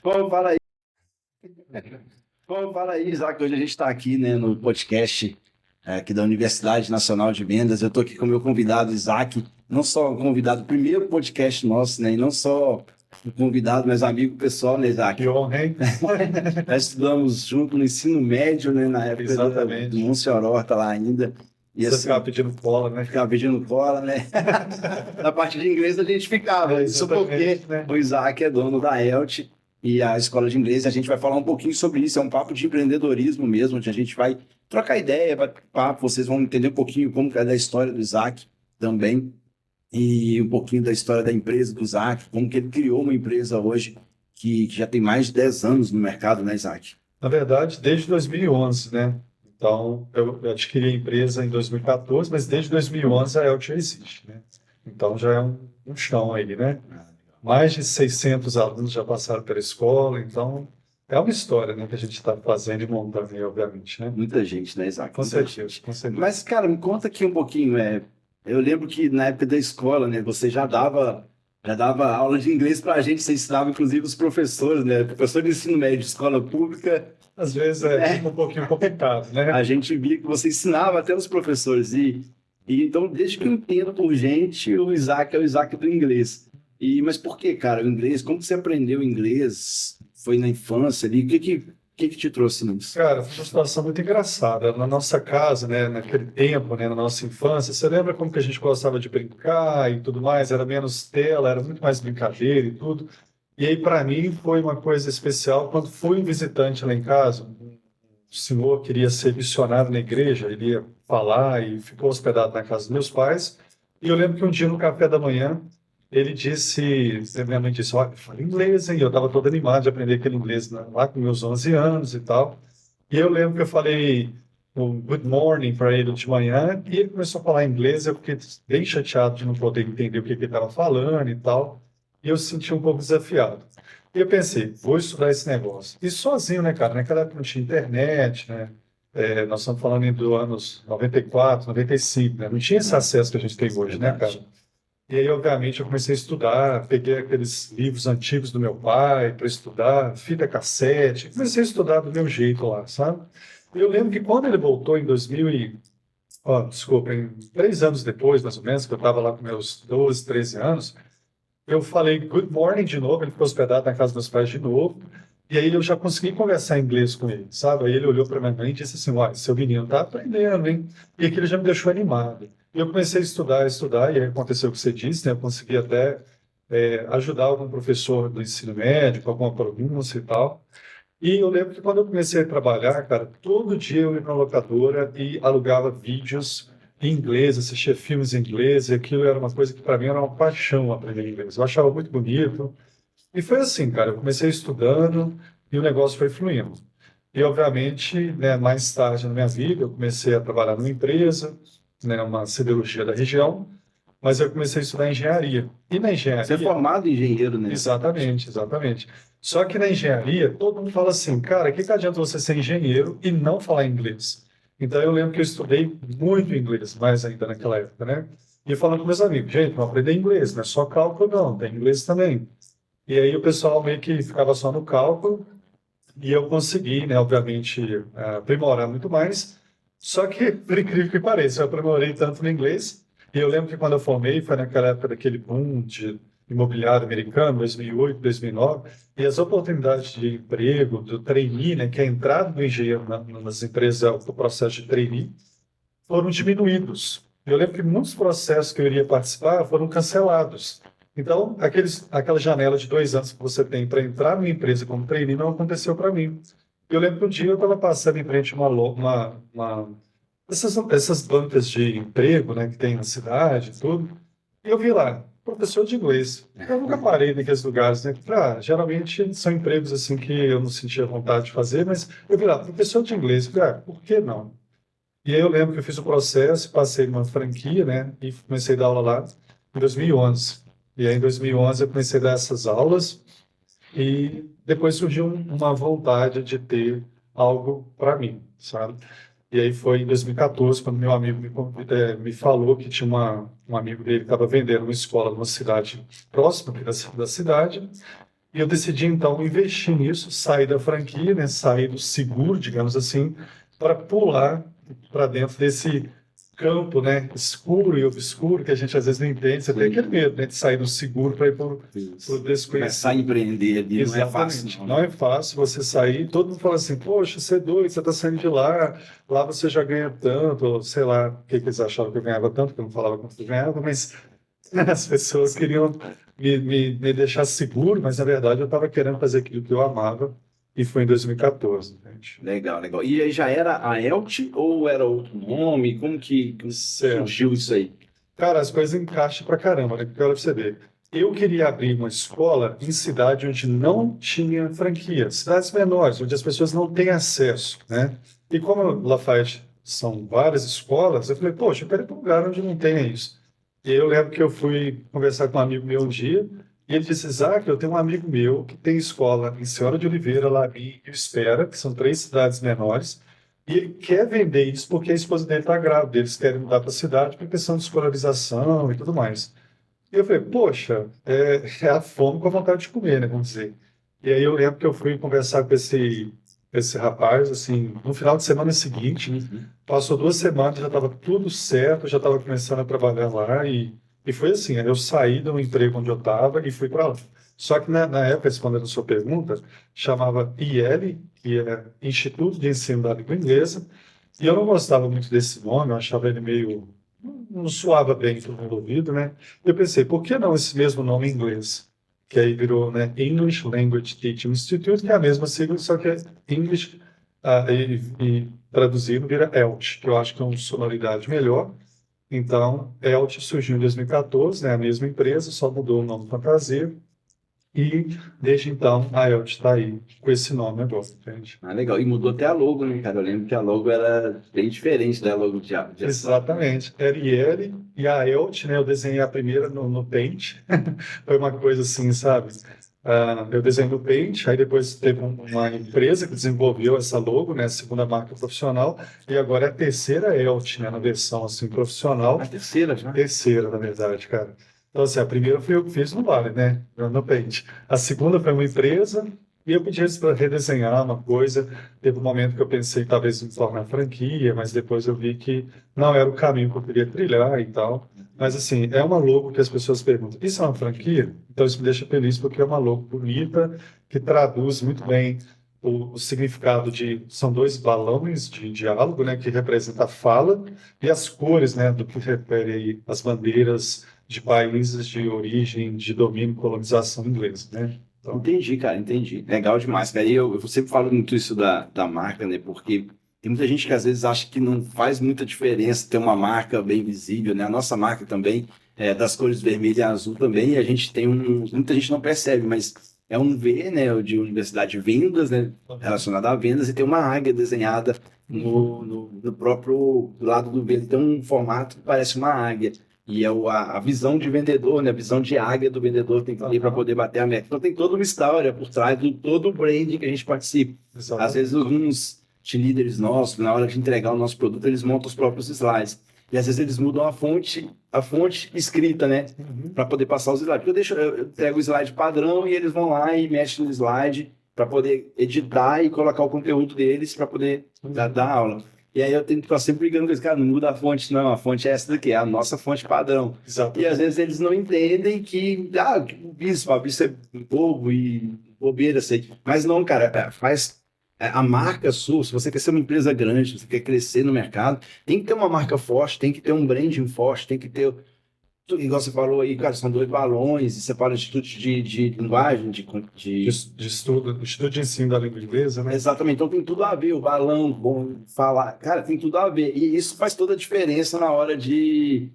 Bom, fala aí. Bom, fala aí, Isaac. Hoje a gente está aqui, né, no podcast aqui da Universidade Nacional de Vendas. Eu estou aqui com o meu convidado, Isaac. Não só o convidado, primeiro podcast nosso, né? E não só o convidado, mas amigo pessoal, né, Isaac? Que honra, hein? Nós estudamos junto no ensino médio, né? Na época do Exatamente. Monsenhor tá lá ainda. E Você assim, ficava pedindo cola, né? ficava pedindo cola, né? Na parte de inglês a gente ficava. Isso porque Exatamente, né? o Isaac é dono da ELTE e a escola de inglês. A gente vai falar um pouquinho sobre isso. É um papo de empreendedorismo mesmo, onde a gente vai trocar ideia, vai papo. Vocês vão entender um pouquinho como que é da história do Isaac também e um pouquinho da história da empresa do Isaac, como que ele criou uma empresa hoje que já tem mais de 10 anos no mercado, né, Isaac? Na verdade, desde 2011, né? Então, eu adquiri a empresa em 2014, mas desde 2011 a Eltia existe, né? Então, já é um chão aí, né? Mais de 600 alunos já passaram pela escola, então é uma história, né, que a gente está fazendo e montando aí, obviamente, né? Muita gente, né, Isaac? Com Muita certeza, gente. com certeza. Mas, cara, me conta aqui um pouquinho. Eu lembro que na época da escola, né, você já dava aula de inglês para a gente, você ensinava inclusive os professores, né? Professor de ensino médio, de escola pública, Às vezes fica um pouquinho complicado, né? a gente via que você ensinava até os professores. E então, desde que eu entendo por gente, o Isaac é o Isaac do inglês. Mas por que, cara, o inglês? Como que você aprendeu inglês? Foi na infância ali? O que que te trouxe nisso? Cara, foi uma situação muito engraçada. Na nossa casa, né, naquele tempo, né, na nossa infância, você lembra como que a gente gostava de brincar e tudo mais? Era menos tela, era muito mais brincadeira e tudo. E aí, para mim, foi uma coisa especial quando fui um visitante lá em casa. O senhor queria ser missionário na igreja, ele ia falar e ficou hospedado na casa dos meus pais. E eu lembro que um dia no café da manhã, ele disse, minha mãe disse, olha, fala inglês, hein? Eu estava todo animado de aprender aquele inglês, né, lá com meus 11 anos e tal. E eu lembro que eu falei um good morning para ele de manhã, e ele começou a falar inglês, eu fiquei bem chateado de não poder entender o que que ele estava falando e tal, e eu senti um pouco desafiado. E eu pensei, vou estudar esse negócio. E sozinho, né, cara? Naquela época não tinha internet, né? Nós estamos falando dos anos 94, 95, né? Não tinha esse acesso que a gente tem hoje, né, cara? Verdade. E aí, obviamente, eu comecei a estudar, peguei aqueles livros antigos do meu pai para estudar, fita cassete, comecei a estudar do meu jeito lá, sabe? E eu lembro que quando ele voltou em 2000 desculpa, em 3 anos depois, mais ou menos, que eu estava lá com meus 12, 13 anos, eu falei good morning de novo, ele ficou hospedado na casa dos meus pais de novo, e aí eu já consegui conversar em inglês com ele, sabe? Aí ele olhou para minha mãe e disse assim, uai, seu menino tá aprendendo, hein? E aquilo já me deixou animado. E eu comecei a estudar, e aí aconteceu o que você disse, né? Eu consegui até ajudar algum professor do ensino médio, com alguma pronúncia e tal. E eu lembro que quando eu comecei a trabalhar, cara, todo dia eu ia na locadora e alugava vídeos em inglês, assistia filmes em inglês, e aquilo era uma coisa que para mim era uma paixão aprender inglês. Eu achava muito bonito. E foi assim, cara, eu comecei estudando e o negócio foi fluindo. E, obviamente, né, mais tarde na minha vida, eu comecei a trabalhar numa empresa, né, uma siderurgia da região, mas eu comecei a estudar engenharia. E na Você é engenharia, formado em engenheiro, né? exatamente, exatamente. Só que na engenharia, todo mundo fala assim, cara, o que que adianta você ser engenheiro e não falar inglês? Então eu lembro que eu estudei muito inglês, mais ainda naquela época, né? E falando com meus amigos, gente, vamos aprender inglês, não é só cálculo, não, tem inglês também. E aí o pessoal meio que ficava só no cálculo, e eu consegui, né, obviamente, aprimorar muito mais. Só que, por incrível que pareça, eu aprimorei tanto no inglês. E eu lembro que quando eu formei, foi naquela época daquele boom de imobiliário americano, 2008, 2009, e as oportunidades de emprego, do trainee, né, que é a entrada do engenheiro nas empresas, o processo de trainee, foram diminuídos. Eu lembro que muitos processos que eu iria participar foram cancelados. Então, aquela janela de 2 anos que você tem para entrar numa empresa como trainee não aconteceu para mim. Eu lembro que um dia eu estava passando em frente a essas bancas de emprego, né, que tem na cidade e tudo, e eu vi lá, professor de inglês. Eu nunca parei naqueles lugares, né? Geralmente são empregos assim que eu não sentia vontade de fazer, mas eu vi lá, professor de inglês. Eu falei, por que não? E aí eu lembro que eu fiz o processo, passei numa franquia, né, e comecei a dar aula lá em 2011. E aí em 2011 eu comecei a dar essas aulas e depois surgiu uma vontade de ter algo para mim, sabe? E aí foi em 2014 quando meu amigo me falou que tinha um amigo dele que estava vendendo uma escola numa cidade próxima aqui da cidade E eu decidi, então, investir nisso, sair da franquia, né, sair do seguro, digamos assim, para pular para dentro desse campo, né, escuro e obscuro, que a gente às vezes não entende. Você tem aquele medo, né, de sair do seguro para ir para o Isso. Começar a desconhecido. empreender ali não é fácil, Exatamente. não, Não né? é fácil você sair. Todo mundo fala assim: poxa, você é doido, você está saindo de lá, lá você já ganha tanto, ou sei lá, o que que eles achavam que eu ganhava tanto, porque eu não falava quanto eu ganhava, mas as pessoas queriam me deixar seguro, mas na verdade eu estava querendo fazer aquilo que eu amava, e foi em 2014, gente. Legal, legal. E aí já era a ELT ou era outro nome? Como Certo. surgiu isso aí? Cara, as coisas encaixam pra caramba, né? Porque olha pra você ver. Eu queria abrir uma escola em cidade onde não tinha franquia, cidades menores, onde as pessoas não têm acesso, né? E como Lafayette são várias escolas, eu falei, poxa, eu quero ir para um lugar onde não tenha isso. E aí eu lembro que eu fui conversar com um amigo meu um dia, e ele disse, Isaac, eu tenho um amigo meu que tem escola em Senhora de Oliveira, Larim e Espera, que são três cidades menores, e ele quer vender isso porque a esposa dele está grávida, eles querem mudar para a cidade por questão de escolarização e tudo mais. E eu falei, poxa, é a fome com a vontade de comer, né, vamos dizer. E aí eu lembro que eu fui conversar com esse rapaz, assim, no final de semana seguinte, passou 2 semanas, já estava tudo certo, já estava começando a trabalhar lá e foi assim, né, eu saí do emprego onde eu estava e fui para lá. Só que na época, respondendo a sua pergunta, chamava IL, que é Instituto de Ensino da Língua Inglesa, e eu não gostava muito desse nome, eu achava ele meio... não soava bem para o meu ouvido, né? Eu pensei, por que não esse mesmo nome em inglês? Que aí virou, né, English Language Teaching Institute, que é a mesma sigla, só que é English, e traduzido vira ELT, que eu acho que é uma sonoridade melhor. Então, ELT surgiu em 2014, né, a mesma empresa, só mudou o nome fantasia, e desde então a ELT está aí com esse nome agora, entende? Ah, legal. E mudou até a logo, né, cara? Eu lembro que a logo era bem diferente da logo de Exatamente. Arielle e a ELT, né? Eu desenhei a primeira no Paint. Foi uma coisa assim, sabe? Eu desenhei no Paint, aí depois teve uma empresa que desenvolveu essa logo, né? A segunda marca profissional, e agora é a terceira ELT, né? Na versão assim profissional. A terceira já? Terceira, na verdade, cara. Então, assim, a primeira foi eu que fiz no Vale, né? No Paint. A segunda foi uma empresa, e eu pedi eles para redesenhar uma coisa. Teve um momento que eu pensei talvez em tornar franquia, mas depois eu vi que não era o caminho que eu queria trilhar e tal. Mas, assim, é uma logo que as pessoas perguntam: isso é uma franquia? Então, isso me deixa feliz porque é uma logo bonita, que traduz muito bem o significado de... São dois balões de diálogo, né? Que representa a fala e as cores, né? Do que refere aí às bandeiras de países de origem, de domínio e colonização inglesa, né? Então, Entendi, cara, entendi. Legal demais, cara. E eu sempre falo muito isso da marca, né? Porque tem muita gente que às vezes acha que não faz muita diferença ter uma marca bem visível, né? A nossa marca também, das cores vermelho e azul também, e a gente tem muita gente não percebe, mas é um V, né? De Universidade de Vendas, né? Relacionado a vendas, e tem uma águia desenhada no próprio lado do V. Tem um formato que parece uma águia. E é a visão de vendedor, né? A visão de águia do vendedor tem que ter para poder bater a meta. Então tem toda uma história por trás de todo o branding que a gente participa. Às vezes alguns líderes nossos, na hora de entregar o nosso produto, eles montam os próprios slides. E às vezes eles mudam a fonte escrita, né? Para poder passar os slides. Porque eu pego o slide padrão e eles vão lá e mexem no slide para poder editar e colocar o conteúdo deles para poder dar aula. E aí eu tenho que estar sempre brigando com esse cara, não muda a fonte, não, a fonte é essa daqui, é a nossa fonte padrão. E às vezes eles não entendem que, isso é bobo e bobeira, sei. Mas não, cara, a marca sua, se você quer ser uma empresa grande, se você quer crescer no mercado, tem que ter uma marca forte, tem que ter um branding forte, tem que ter, igual você falou aí, cara, são dois balões, e você fala de instituto de linguagem, de estudo, Instituto de Ensino da Língua Inglesa, né? Exatamente, então tem tudo a ver, o balão, bom, falar, cara, tem tudo a ver, e isso faz toda a diferença na hora de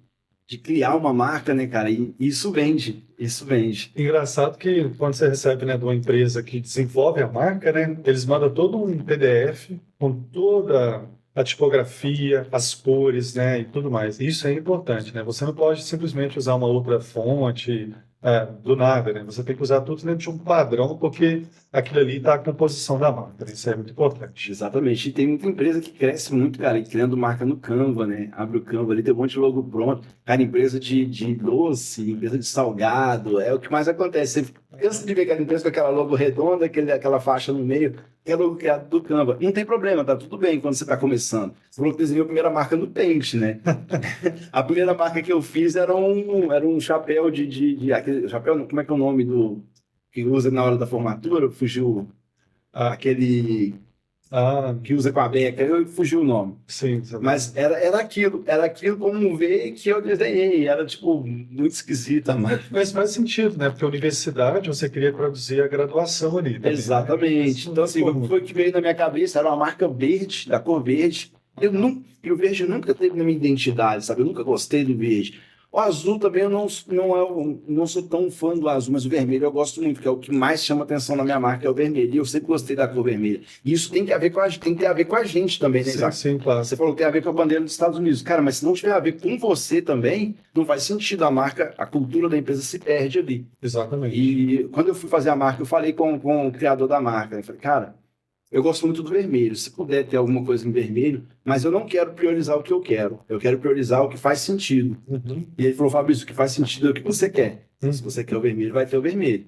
criar uma marca, né, cara, e isso vende, isso vende. Engraçado que quando você recebe, né, de uma empresa que desenvolve a marca, né, eles mandam todo um PDF com toda a tipografia, as cores, né, e tudo mais. Isso é importante, né? Você não pode simplesmente usar uma outra fonte, do nada, né? Você tem que usar tudo dentro de um padrão, porque aquilo ali está a composição da marca, né? Isso é muito importante. Exatamente. E tem muita empresa que cresce muito, cara, criando marca no Canva, né? Abre o Canva ali, tem um monte de logo pronto. Cara, empresa de doce, empresa de salgado, é o que mais acontece. Você cansa de ver aquela empresa com aquela logo redonda, aquela faixa no meio, que é logo criado do Canva. Não tem problema, tá tudo bem quando você está começando. Você falou que desenhou a primeira marca no Paint, né? A primeira marca que eu fiz era um chapéu aquele chapéu, como é que é o nome do que usa na hora da formatura? Fugiu Ah, aquele ah, que usa com a beca, fugiu o nome. sim. Mas era aquilo como ver que eu desenhei, era tipo muito esquisita, mas Mas faz sentido, né? Porque a universidade, você queria produzir a graduação ali também, né? exatamente. Então, assim, Como? foi o que veio na minha cabeça, era uma marca verde, da cor verde. E o verde nunca teve na minha identidade, sabe? Eu nunca gostei do verde. O azul também eu não sou tão fã do azul, mas o vermelho eu gosto muito, que é o que mais chama atenção na minha marca, é o vermelho. E eu sempre gostei da cor vermelha. E isso tem que haver com tem que ter a ver com a gente também, né, Sim, Isaac? sim, claro. Você falou que tem a ver com a bandeira dos Estados Unidos. Cara, mas se não tiver a ver com você também, não faz sentido. A marca, a cultura da empresa se perde ali. Exatamente. E quando eu fui fazer a marca, eu falei com o criador da marca. Eu falei, cara, eu gosto muito do vermelho. Se puder ter alguma coisa em vermelho, mas eu não quero priorizar o que eu quero. Eu quero priorizar o que faz sentido. Uhum. E ele falou, Fabrício, o que faz sentido é o que você quer. Uhum. Se você quer o vermelho, vai ter o vermelho.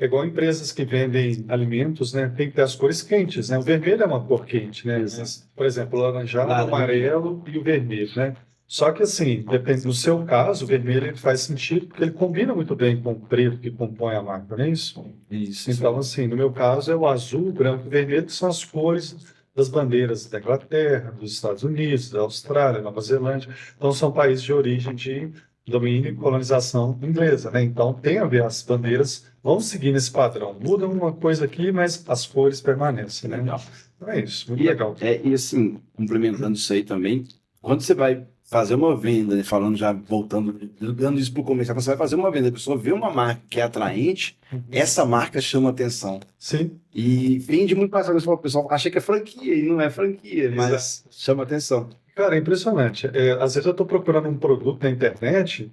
É igual empresas que vendem alimentos, né? Tem que ter as cores quentes, né? O vermelho é uma cor quente, né? Exato. Por exemplo, o laranjado, o Laranja. amarelo e o vermelho, né? Só que assim, depende no seu caso, o vermelho ele faz sentido porque ele combina muito bem com o preto que compõe a marca, não é isso? Isso. Então, assim, no meu caso é o azul, o branco e o vermelho, que são as cores das bandeiras da Inglaterra, dos Estados Unidos, da Austrália, Nova Zelândia. Então, são países de origem de domínio e colonização inglesa, né? Então, tem a ver, as bandeiras vão seguir nesse padrão. Muda uma coisa aqui, mas as cores permanecem, né? Legal. Então, é isso, muito E, legal. e assim, complementando isso aí também, quando você vai fazer uma venda, né, falando já, voltando, dando isso para o comercial, quando você vai fazer uma venda, a pessoa vê uma marca que é atraente, essa marca chama atenção. Sim, E vende muito mais fácil. O pessoal acha que é franquia, e não é franquia, mas chama atenção. cara, é impressionante. Às vezes eu estou procurando um produto na internet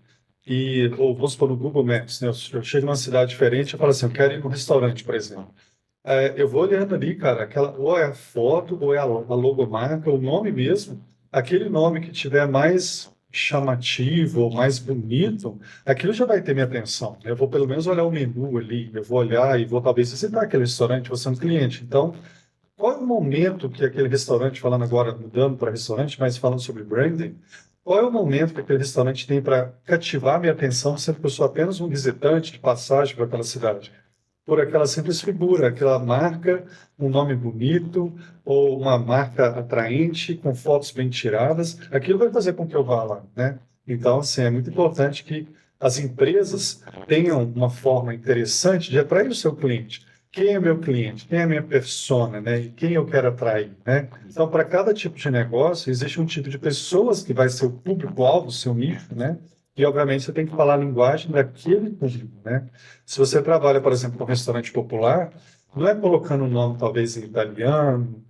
ou vamos supor no Google Maps, né? Eu chego numa cidade diferente e falo assim, eu quero ir num restaurante, por exemplo. Eu vou olhando ali, cara, ou é a foto, ou é a logomarca, o nome mesmo, aquele nome que tiver mais chamativo ou mais bonito, aquilo já vai ter minha atenção, né? Eu vou pelo menos olhar o menu ali, eu vou olhar e vou talvez visitar aquele restaurante, você é um cliente. Então, qual é o momento que aquele restaurante, falando agora, mudando para restaurante, mas falando sobre branding, qual é o momento que aquele restaurante tem para cativar minha atenção, sendo que eu sou apenas um visitante de passagem para aquela cidade? Por aquela simples figura, aquela marca, um nome bonito, ou uma marca atraente, com fotos bem tiradas, aquilo vai fazer com que eu vá lá, né? Então, assim, é muito importante que as empresas tenham uma forma interessante de atrair o seu cliente. Quem é meu cliente? Quem é a minha persona, né? E quem eu quero atrair, né? Então, para cada tipo de negócio, existe um tipo de pessoas que vai ser o público-alvo, o seu nicho, né? E, obviamente, você tem que falar a linguagem daquele público, né? Se você trabalha, por exemplo, com um restaurante popular, não é colocando um nome, talvez, em italiano,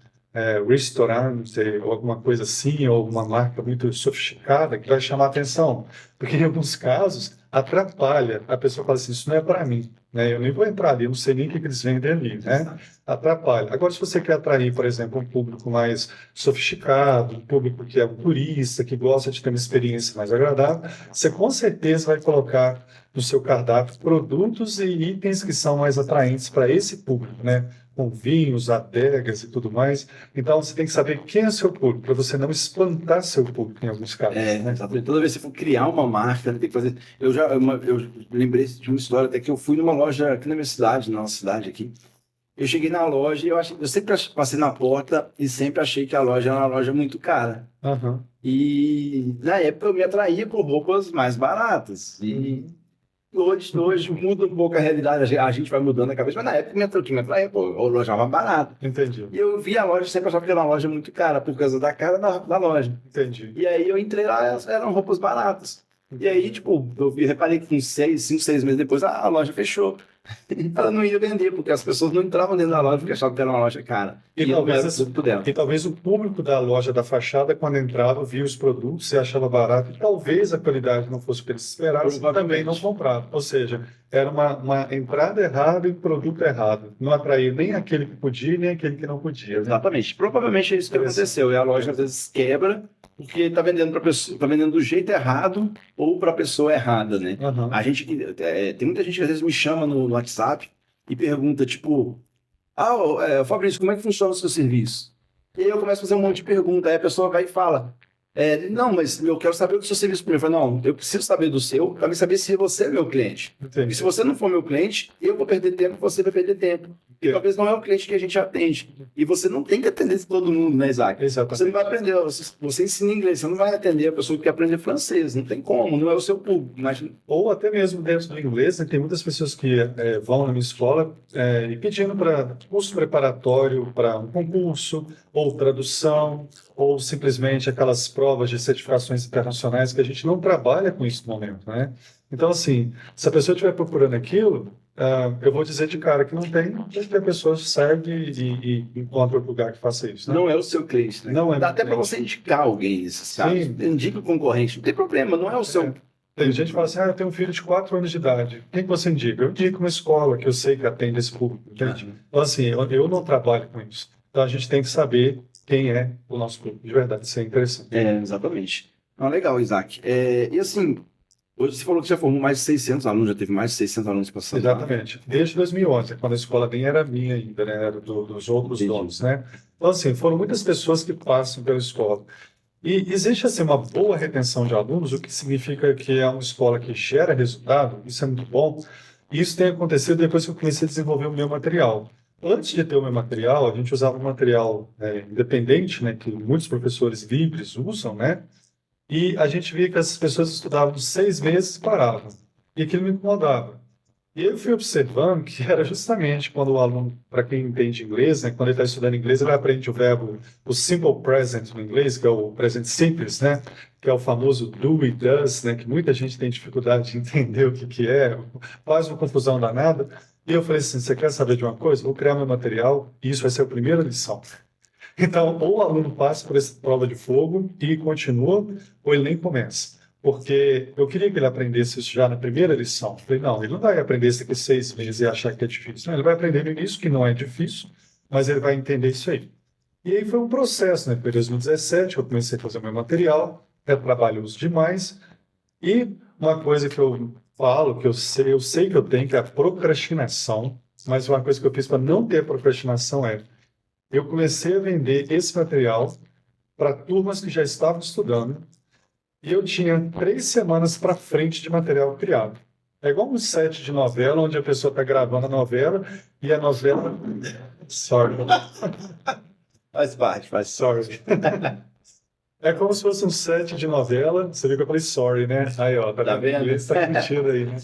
restaurante, ou alguma coisa assim, ou uma marca muito sofisticada que vai chamar a atenção. Porque, em alguns casos, atrapalha. A pessoa fala assim, isso não é para mim, né? Eu nem vou entrar ali, eu não sei nem o que eles vendem ali, né? Atrapalha. Agora, se você quer atrair, por exemplo, um público mais sofisticado, um público que é um turista, que gosta de ter uma experiência mais agradável, você com certeza vai colocar no seu cardápio produtos e itens que são mais atraentes para esse público, né? Com vinhos, adegas e tudo mais. Então, você tem que saber quem é seu público, para você não espantar seu público em alguns casos. Né? Exatamente. Toda vez que você for criar uma marca, tem que fazer. Eu lembrei de uma história até que eu fui numa loja aqui na minha cidade, na nossa cidade aqui. Eu cheguei na loja e eu sempre passei na porta e sempre achei que a loja era uma loja muito cara. Aham. E na época eu me atraía por roupas mais baratas. E hoje muda um pouco a realidade, a gente vai mudando a cabeça, mas na época o que me atraía, pô, a loja estava barata. Entendi, E eu vi a loja, sempre achava que era uma loja muito cara, por causa da cara da loja. entendi. E aí eu entrei lá, eram roupas baratas. E aí, tipo, reparei que uns 5, 6 meses depois a loja fechou. Ela não ia vender, porque as pessoas não entravam dentro da loja porque achavam que era uma loja cara. E não talvez, era o público dela. e talvez o público da loja da fachada, quando entrava, via os produtos e achava barato, e talvez a qualidade não fosse o que eles esperassem, também não comprava. Ou seja, era uma entrada errada e um produto errado. Não atraía nem aquele que podia, nem aquele que não podia. Né? Exatamente. Provavelmente é isso que aconteceu. E a loja às vezes quebra porque está vendendo para pessoa, tá vendendo do jeito errado ou para a pessoa errada, né? Uhum. A gente, tem muita gente que às vezes me chama no WhatsApp e pergunta, tipo, Fabrício, como é que funciona o seu serviço? E aí eu começo a fazer um monte de perguntas, aí a pessoa vai e fala, não, mas eu quero saber do seu serviço primeiro. Eu falo, não, eu preciso saber do seu para saber se você é meu cliente. Entendi. E se você não for meu cliente, eu vou perder tempo, você vai perder tempo. E talvez não é o cliente que a gente atende. E você não tem que atender todo mundo, né, Isaac? Exatamente. Você não vai aprender, você ensina inglês, você não vai atender a pessoa que quer aprender francês, não tem como, não é o seu público. Imagina. Ou até mesmo dentro do inglês, né, tem muitas pessoas que vão na minha escola e pedindo para curso preparatório para um concurso, ou tradução, ou simplesmente aquelas provas de certificações internacionais que a gente não trabalha com isso no momento, né? Então, assim, se a pessoa estiver procurando aquilo, eu vou dizer de cara que não tem, porque a pessoa segue e encontra outro lugar que faça isso. Né? Não é o seu cliente, né? Não é Dá meu até para cliente. você indicar alguém nesses casos. Sim. Indica o concorrente, não tem problema, não é o seu. Tem gente que fala assim, eu tenho um filho de 4 anos de idade. Quem que você indica? Eu indico uma escola que eu sei que atende esse público, entende? Então, assim, eu não trabalho com isso. Então, a gente tem que saber quem é o nosso público, de verdade. Isso é interessante. Exatamente. Não, legal, Isaac. E assim, hoje você falou que já formou mais de 600 alunos, já teve mais de 600 alunos passando lá. Exatamente. Desde 2011, quando a escola nem era minha ainda, né? Era dos outros Entendi. donos, né? Então, assim, foram muitas pessoas que passam pela escola. E existe, assim, uma boa retenção de alunos, o que significa que é uma escola que gera resultado, isso é muito bom. E isso tem acontecido depois que eu comecei a desenvolver o meu material. Antes de ter o meu material, a gente usava um material independente, né, que muitos professores livres usam, né? E a gente via que essas pessoas estudavam 6 meses e paravam. E aquilo me incomodava. E eu fui observando que era justamente quando o aluno, para quem entende inglês, né, quando ele está estudando inglês, ele aprende o verbo, o simple present no inglês, que é o presente simples, né, que é o famoso do e does, né, que muita gente tem dificuldade de entender o que é, faz uma confusão danada. E eu falei assim, você quer saber de uma coisa? Vou criar meu material e isso vai ser a primeira lição. Então, ou o aluno passa por essa prova de fogo e continua, ou ele nem começa. Porque eu queria que ele aprendesse isso já na primeira lição. Eu falei, não, ele não vai aprender isso daqui 6 meses e achar que é difícil. Não, ele vai aprender no início, que não é difícil, mas ele vai entender isso aí. E aí foi um processo, né? Em 2017, eu comecei a fazer o meu material, é trabalhoso demais. E uma coisa que eu falo, que eu sei que eu tenho, que é a procrastinação, mas uma coisa que eu fiz para não ter procrastinação eu comecei a vender esse material para turmas que já estavam estudando, e eu tinha 3 semanas para frente de material criado. É igual um set de novela, onde a pessoa está gravando a novela, e a novela... Sorry. Faz parte, faz. Sorry. É como se fosse um set de novela. Você viu que eu falei sorry, né? Aí, ó, Tá vendo? Inglês tá mentindo aí, né?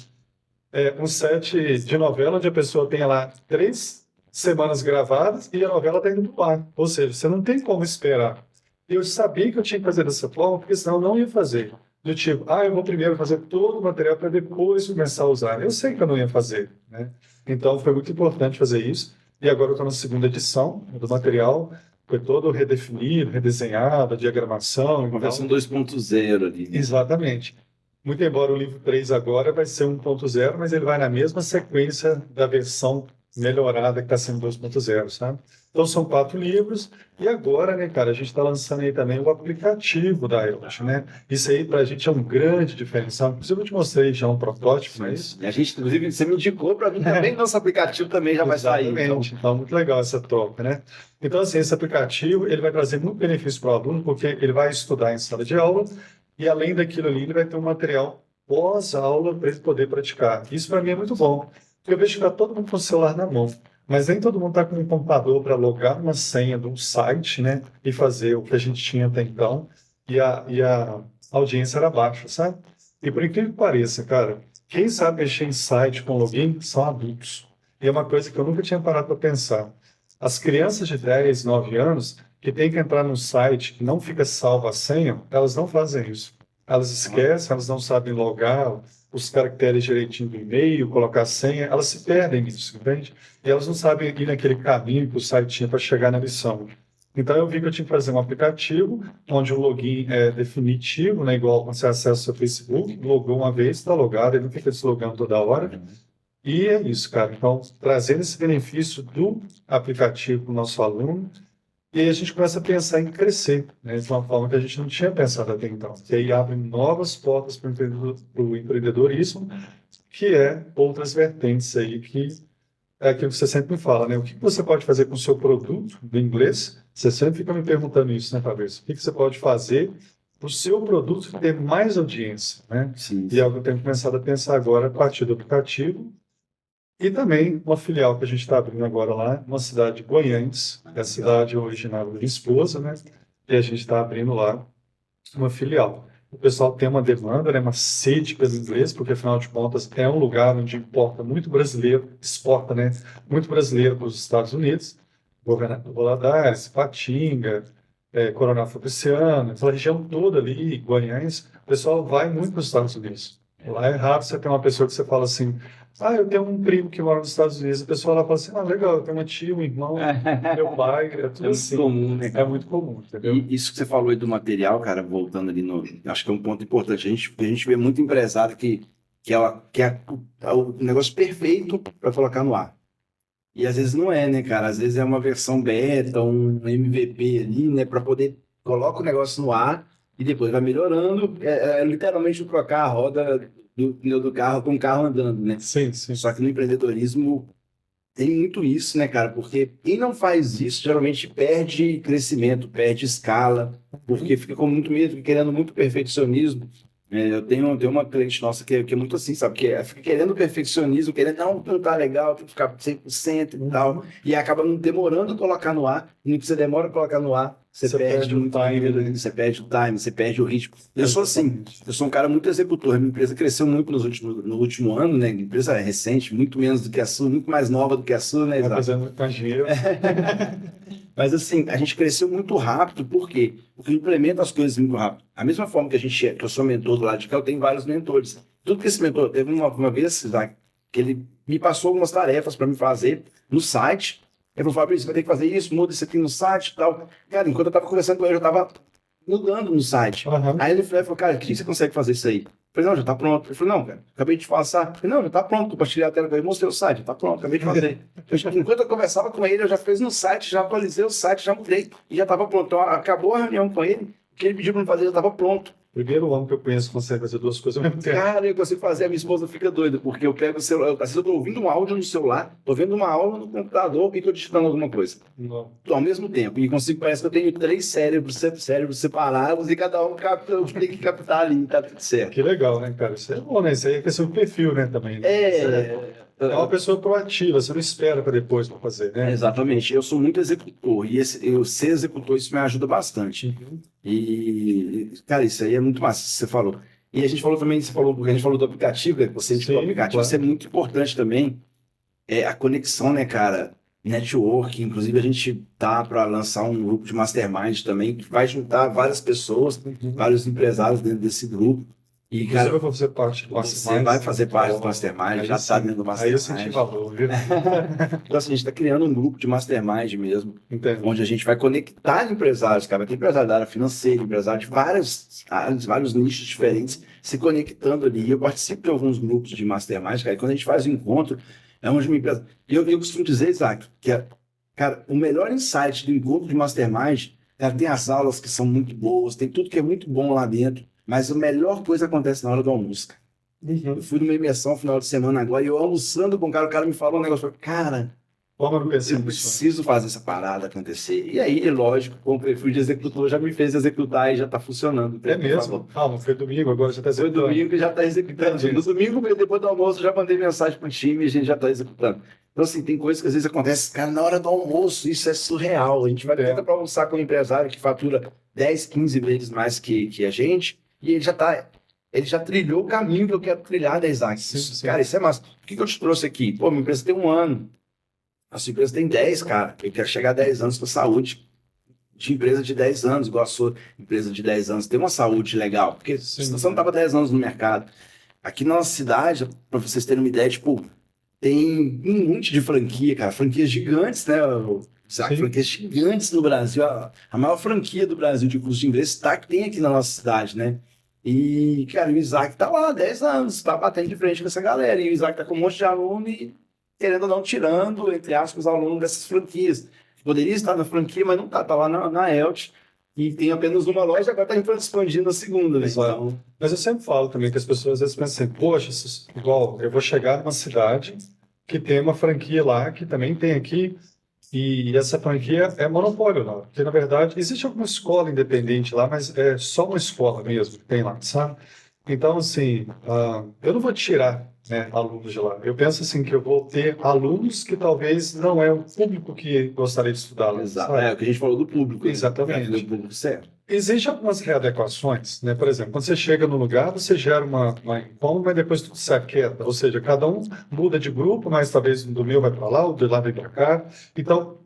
É um set de novela onde a pessoa tem lá 3 semanas gravadas e a novela está indo pro ar. Ou seja, você não tem como esperar. Eu sabia que eu tinha que fazer dessa forma, porque senão eu não ia fazer. Do tipo, eu vou primeiro fazer todo o material para depois começar a usar. Eu sei que eu não ia fazer, né? Então, foi muito importante fazer isso. E agora eu estou na segunda edição do material. Foi todo redefinido, redesenhado, a diagramação. Uma versão 2.0 ali. Né? Exatamente. Muito embora o livro 3 agora vai ser 1.0, mas ele vai na mesma sequência da versão melhorada que está sendo 2.0, sabe? Então são 4 livros, e agora, né, cara, a gente está lançando aí também o aplicativo da IELTS, né? Isso aí para a gente é um grande diferencial. Inclusive eu te mostrei já um protótipo, mas... E a gente, inclusive, você me indicou para mim também, nosso aplicativo também já vai sair. Então, muito legal essa troca, né? Então, assim, esse aplicativo, ele vai trazer muito benefício para o aluno, porque ele vai estudar em sala de aula, e além daquilo ali, ele vai ter um material pós-aula para ele poder praticar. Isso para mim é muito bom, porque eu vejo que está todo mundo com o celular na mão. Mas nem todo mundo está com um computador para logar uma senha de um site, né? E fazer o que a gente tinha até então. E a audiência era baixa, sabe? E por incrível que pareça, cara, quem sabe mexer em site com login são adultos. E é uma coisa que eu nunca tinha parado para pensar. As crianças de 10, 9 anos que têm que entrar num site que não fica salva a senha, elas não fazem isso. Elas esquecem, elas não sabem logar os caracteres direitinho do e-mail, colocar a senha, elas se perdem nisso, entende? E elas não sabem ir naquele caminho que o site tinha para chegar na lição. Então eu vi que eu tinha que fazer um aplicativo onde o login é definitivo, né? Igual quando você acessa o seu Facebook, logou uma vez, está logado, ele não fica deslogando toda hora. E é isso, cara. Então, trazendo esse benefício do aplicativo para o nosso aluno, e aí a gente começa a pensar em crescer, né, de uma forma que a gente não tinha pensado até então. Que aí abre novas portas para o empreendedorismo, que é outras vertentes aí, que é aquilo que você sempre me fala, né? O que você pode fazer com o seu produto, do inglês? Você sempre fica me perguntando isso, né, Fabrício? O que você pode fazer para o seu produto ter mais audiência, né? Sim, E é algo que eu tenho começado a pensar agora a partir do aplicativo, e também uma filial que a gente está abrindo agora lá, numa cidade de Goiânia, que é a cidade originária da minha esposa, né? E a gente está abrindo lá uma filial. O pessoal tem uma demanda, né, uma sede pelo inglês, porque afinal de contas é um lugar onde importa muito brasileiro, exporta, né, muito brasileiro para os Estados Unidos, Governador Valadares, Patinga, Coronel Fabriciano, aquela região toda ali, Goiânia, o pessoal vai muito para os Estados Unidos. Lá é raro você ter uma pessoa que você fala assim, ah, eu tenho um primo que mora nos Estados Unidos, a pessoa lá fala assim, ah, legal, eu tenho uma tia, um irmão, meu pai, é tudo é muito assim. comum, né? É muito comum, entendeu? E isso que você falou aí do material, cara, voltando ali no. Acho que é um ponto importante. A gente vê muito empresário que é o negócio perfeito para colocar no ar. E às vezes não é, né, cara? Às vezes é uma versão beta, um MVP ali, né, para poder coloca o negócio no ar e depois vai melhorando. É literalmente trocar a roda do pneu do carro com o carro andando, né? Sim, sim. Só que no empreendedorismo tem muito isso, né, cara? Porque quem não faz isso geralmente perde crescimento, perde escala, porque fica com muito medo, fica querendo muito perfeccionismo. Eu tenho uma cliente nossa que é muito assim, sabe? Fica querendo perfeccionismo, querendo, não tá legal, tem que ficar 100% e tal, e acaba não demorando a colocar no ar, e no que você demora a colocar no ar, você perde o muito time, dinheiro, né? você perde o time, você perde o ritmo. Eu sou assim, eu sou um cara muito executor, a minha empresa cresceu muito no último ano, né? A empresa é recente, muito menos do que a sua, muito mais nova do que a sua, né? Tá Exato. fazendo muito mais dinheiro. Mas assim, a gente cresceu muito rápido, por quê? Porque implementa as coisas muito rápido. A mesma forma que eu sou mentor do lado de cá, eu tenho vários mentores. Tudo que esse mentor teve uma vez, Isaac, que ele me passou algumas tarefas para me fazer no site. Ele falou, Fabrício, você vai ter que fazer isso, muda isso aqui no site e tal. Cara, enquanto eu estava conversando com ele, eu estava mudando no site. Aham. Aí ele falou, cara, que dia você consegue fazer isso aí? Eu falei, não, já tá pronto. Ele falou, não, cara, acabei de passar. Eu falei, não, já tá pronto, compartilhei a tela com ele, mostrei o site, já tá pronto, acabei de fazer. Enquanto eu conversava com ele, eu já fiz no site, já atualizei o site, já mudei e já estava pronto. Então, acabou a reunião com ele, o que ele pediu para me fazer já estava pronto. Primeiro homem que eu conheço que consegue fazer duas coisas ao mesmo tempo. Cara, eu consigo fazer, a minha esposa fica doida, porque eu pego o celular, às vezes eu estou ouvindo um áudio no celular, estou vendo uma aula no computador e estou digitando alguma coisa. Não. Ao mesmo tempo. E consigo, parece que eu tenho 3 cérebros separados e cada um tem que captar ali, tá tudo certo. Que legal, né, cara? Isso é bom, né? Isso aí é questão de perfil, né, também. Né? É uma pessoa proativa, você não espera para depois para fazer, né? Exatamente. Eu sou muito executor e eu ser executor, isso me ajuda bastante. Uhum. E, cara, isso aí é muito massa, você falou. E a gente falou também, porque a gente falou do aplicativo, né, que você indicou o Sim, aplicativo, claro. isso é muito importante também, a conexão, né, cara? Network, inclusive a gente tá para lançar um grupo de mastermind também, que vai juntar várias pessoas, vários empresários dentro desse grupo. E, Inclusive, cara, eu vou fazer parte do você Mastermind. vai fazer parte do mastermind, Aí já tá sim. dentro do Aí eu senti mastermind. valor, viu? Então, assim, a gente está criando um grupo de mastermind mesmo, Entendo. onde a gente vai conectar empresários, cara. Vai ter empresário da área financeira, empresário de várias áreas, vários nichos diferentes, se conectando ali. Eu participo de alguns grupos de mastermind, cara, e quando a gente faz o encontro, é onde uma empresa. Eu costumo dizer, Isaac, cara, o melhor insight do encontro de mastermind, cara, tem as aulas que são muito boas, tem tudo que é muito bom lá dentro, mas a melhor coisa acontece na hora do almoço, cara. Eu fui numa imersão final de semana agora e eu almoçando com o cara me falou um negócio, eu falei, cara, Como eu não pensei eu nisso? preciso fazer essa parada acontecer. E aí, lógico, como eu fui de executor, já me fez executar e já está funcionando. É mesmo? Ah, não foi domingo, agora já está Foi executando. domingo e já está executando. Entendi. No domingo, depois do almoço, eu já mandei mensagem para o time e a gente já está executando. Então, assim, tem coisas que às vezes acontecem, cara, na hora do almoço, isso é surreal. A gente vai para almoçar com um empresário que fatura 10, 15 vezes mais que a gente e ele já trilhou o caminho que eu quero trilhar, né, Isaac? Sim. Cara, isso é massa. Por que eu te trouxe aqui? Pô, minha empresa tem 1 ano. A sua empresa tem 10, cara. Eu quero chegar a 10 anos com saúde de empresa de 10 anos, igual a sua empresa de 10 anos. Tem uma saúde legal, porque Sim. senão você não estava 10 anos no mercado. aqui na nossa cidade, para vocês terem uma ideia, tipo, tem um monte de franquia, cara, franquias gigantes, né? Isaac, Sim. franquias gigantes no Brasil. A maior franquia do Brasil de curso de inglês tem aqui na nossa cidade, né? E, cara, o Isaac tá lá há 10 anos, tá batendo de frente com essa galera. E o Isaac tá com um monte de aluno e, querendo ou não, tirando, entre aspas, os alunos dessas franquias. Poderia estar na franquia, mas não tá. Tá lá na ELTE. E tem apenas uma loja, agora tá expandindo a segunda, né? Exato. Então, Mas eu sempre falo também que as pessoas às vezes pensam assim, poxa, igual, eu vou chegar numa cidade que tem uma franquia lá, que também tem aqui, e essa franquia é monopólio lá. Porque, na verdade, existe alguma escola independente lá, mas é só uma escola mesmo que tem lá, sabe? Então, assim, eu não vou tirar, né, alunos de lá. Eu penso assim que eu vou ter alunos que talvez não é o público que gostaria de estudar lá, exato. sabe? É o que a gente falou do público, né? Exatamente. Do público certo. Existem algumas readequações, né? Por exemplo, quando você chega no lugar, você gera uma incômoda, mas depois tudo se aquieta. Ou seja, cada um muda de grupo, mas talvez do meu vai para lá, o do lá vai para cá. Então,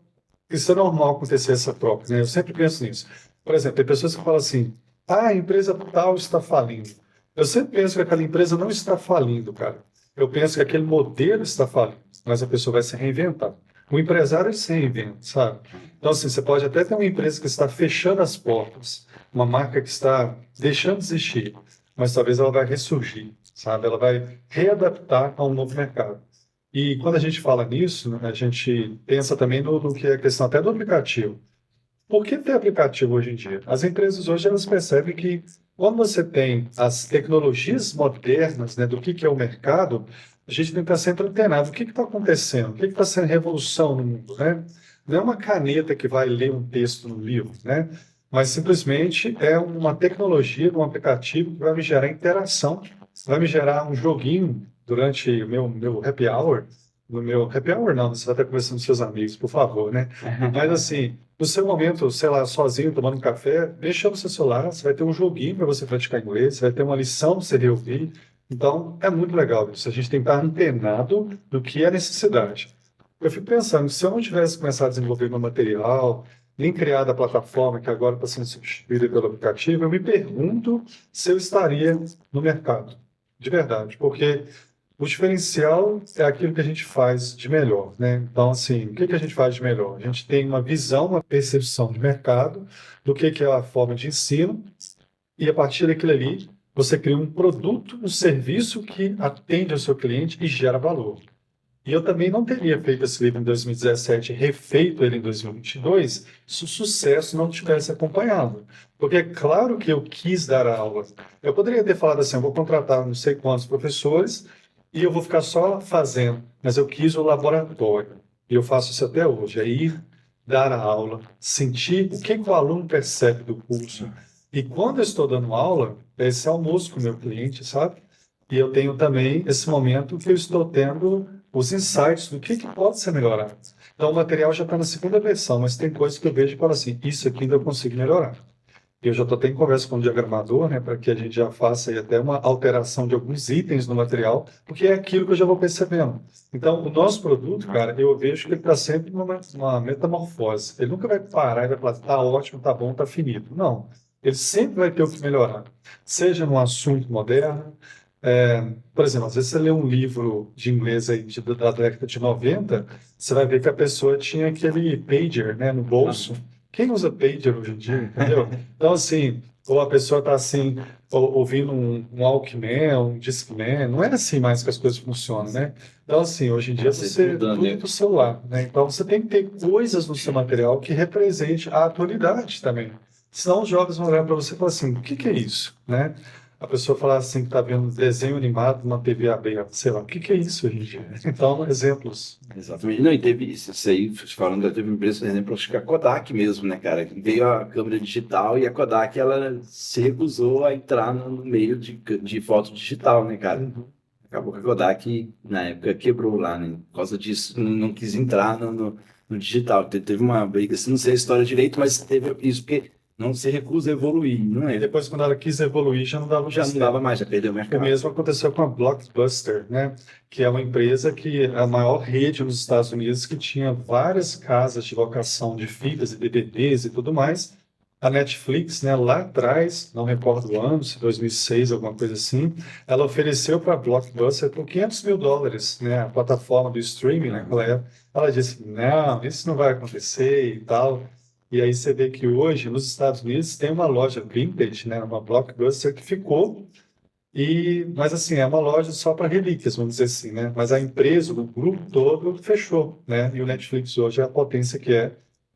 isso é normal acontecer essa troca, né? Eu sempre penso nisso. Por exemplo, tem pessoas que falam assim, a empresa tal está falindo. Eu sempre penso que aquela empresa não está falindo, cara. Eu penso que aquele modelo está falindo, mas a pessoa vai se reinventar. O empresário ele se reinventa, sabe? Então, assim, você pode até ter uma empresa que está fechando as portas, uma marca que está deixando de existir, mas talvez ela vai ressurgir, sabe? Ela vai readaptar a um novo mercado. E quando a gente fala nisso, né, a gente pensa também no que é a questão até do aplicativo. Por que ter aplicativo hoje em dia? As empresas hoje elas percebem que quando você tem as tecnologias modernas, né, do que é o mercado, a gente tem que estar sempre antenado. O que está acontecendo? O que está sendo revolução no mundo, né? Não é uma caneta que vai ler um texto no livro, né? Mas simplesmente é uma tecnologia, um aplicativo que vai me gerar interação, vai me gerar um joguinho durante o meu happy hour. No meu happy hour não, você vai estar conversando com seus amigos, por favor, né? Mas assim, no seu momento, sei lá, sozinho, tomando um café, deixa no seu celular, você vai ter um joguinho para você praticar inglês, você vai ter uma lição para você reouvir. Então, é muito legal isso. A gente tem que estar antenado do que é necessidade. Eu fico pensando, se eu não tivesse começado a desenvolver meu material, nem criado a plataforma que agora está sendo substituída pelo aplicativo, eu me pergunto se eu estaria no mercado. De verdade, porque o diferencial é aquilo que a gente faz de melhor, né? Então, assim, o que a gente faz de melhor? A gente tem uma visão, uma percepção de mercado, do que é a forma de ensino, e a partir daquilo ali, você cria um produto, um serviço que atende ao seu cliente e gera valor. E eu também não teria feito esse livro em 2017 e refeito ele em 2022 se o sucesso não tivesse acompanhado. Porque é claro que eu quis dar a aula. Eu poderia ter falado assim, eu vou contratar não sei quantos professores e eu vou ficar só fazendo, mas eu quis o laboratório. E eu faço isso até hoje, é ir dar a aula, sentir o que o aluno percebe do curso. E quando eu estou dando aula, esse almoço com o meu cliente, sabe? E eu tenho também esse momento que eu estou tendo os insights do que pode ser melhorado. Então, o material já está na segunda versão, mas tem coisas que eu vejo e falo assim, isso aqui ainda eu consigo melhorar. Eu já estou até em conversa com o diagramador, né, para que a gente já faça aí até uma alteração de alguns itens no material, porque é aquilo que eu já vou percebendo. Então, o nosso produto, cara, eu vejo que ele está sempre numa metamorfose. Ele nunca vai parar e vai falar, tá ótimo, tá bom, tá finito. Não. Ele sempre vai ter o que melhorar. Seja num assunto moderno, por exemplo, às vezes você lê um livro de inglês aí da década de 90, você vai ver que a pessoa tinha aquele pager, né, no bolso. Quem usa pager hoje em dia, entendeu? Então, assim, ou a pessoa está assim, ouvindo um Walkman, um Discman, não é assim mais que as coisas funcionam, né? Então, assim, hoje em dia você tudo do celular, né? Então, você tem que ter coisas no seu material que represente a atualidade também. Senão os jovens vão olhar para você e falar assim, o que é isso, né? A pessoa falar assim que está vendo um desenho animado numa TV aberta, sei lá, o que é isso hoje em dia? Então, exemplos. Exatamente. Não, e teve isso aí, falando, teve uma empresa, por exemplo, acho que a Kodak mesmo, né, cara? Veio a câmera digital e a Kodak, ela se recusou a entrar no meio de foto digital, né, cara? Acabou que a Kodak, na época, quebrou lá, né? Por causa disso, não quis entrar no digital. Teve uma briga, assim, não sei a história direito, mas teve isso, porque não se recusa a evoluir, não E é? depois, quando ela quis evoluir, já não dava Já mais não dava mais, já perdeu o O mercado. mesmo aconteceu com a Blockbuster, né? Que é uma empresa que é a maior rede nos Estados Unidos que tinha várias casas de locação de fitas e DVDs e tudo mais. A Netflix, né, lá atrás, não recordo o ano, se 2006, alguma coisa assim, ela ofereceu para a Blockbuster por US$ 500 mil, né, a plataforma do streaming naquela época. Ela disse, não, isso não vai acontecer e tal. E aí você vê que hoje, nos Estados Unidos, tem uma loja vintage, né, uma Blockbuster que ficou, mas assim, é uma loja só para relíquias, vamos dizer assim, né? Mas a empresa, o grupo todo, fechou, né? E o Netflix hoje é a potência que é,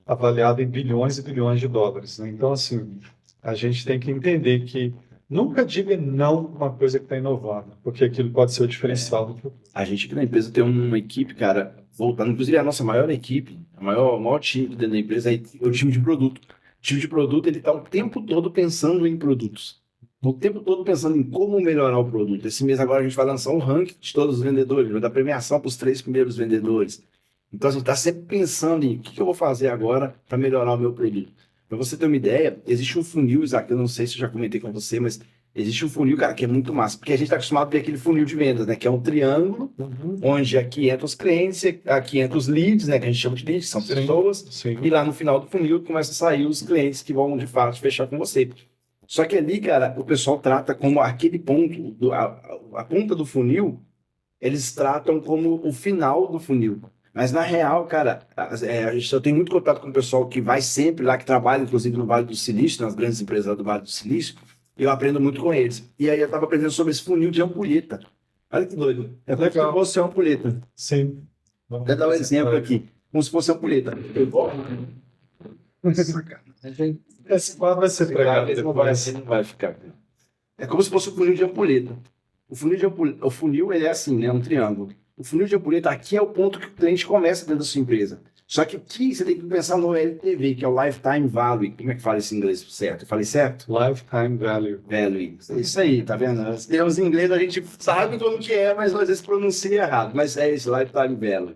avaliada em bilhões e bilhões de dólares, né? Então, assim, a gente tem que entender que nunca diga não para uma coisa que está inovando, porque aquilo pode ser o diferencial do futuro. A gente aqui na empresa tem uma equipe, cara, voltando, inclusive a nossa maior equipe, o maior time dentro da empresa é o time de produto. O time de produto, ele está o tempo todo pensando em produtos. O tempo todo pensando em como melhorar o produto. Esse mês agora a gente vai lançar um ranking de todos os vendedores, vai dar premiação para os 3 primeiros vendedores. Então a gente está sempre pensando em o que eu vou fazer agora para melhorar o meu produto. Para você ter uma ideia, existe um funil, Isaac, eu não sei se eu já comentei com você, mas existe um funil, cara, que é muito massa, porque a gente está acostumado a ver aquele funil de vendas, né? Que é um triângulo, onde aqui entram os clientes, aqui entram os leads, né? Que a gente chama de leads, são Sim, pessoas, sim. e lá no final do funil começa a sair os clientes que vão, de fato, fechar com você. Só que ali, cara, o pessoal trata como aquele ponto, a ponta do funil, eles tratam como o final do funil. Mas na real, cara, a gente só tem muito contato com o pessoal que vai sempre lá, que trabalha, inclusive, no Vale do Silício, nas grandes empresas do Vale do Silício, e eu aprendo muito com eles. E aí eu estava aprendendo sobre esse funil de ampulheta. Olha que doido. É como se Legal. fosse uma ampulheta. Sim. Vou dar um exemplo aqui. Como se fosse uma ampulheta. Esse quadro vai ser pregado Esse não depois. não vai ficar. É como se fosse um funil de ampulheta. O funil, ele é assim, né? Um triângulo. O funil de ampulheta, aqui é o ponto que o cliente começa dentro da sua empresa. Só que aqui você tem que pensar no LTV, que é o Lifetime Value. Como é que fala esse em inglês certo? Eu falei certo? Lifetime value. Value. Isso aí, tá vendo? Os termos em inglês a gente sabe como que é, mas às vezes pronuncia errado. Mas é esse, Lifetime Value.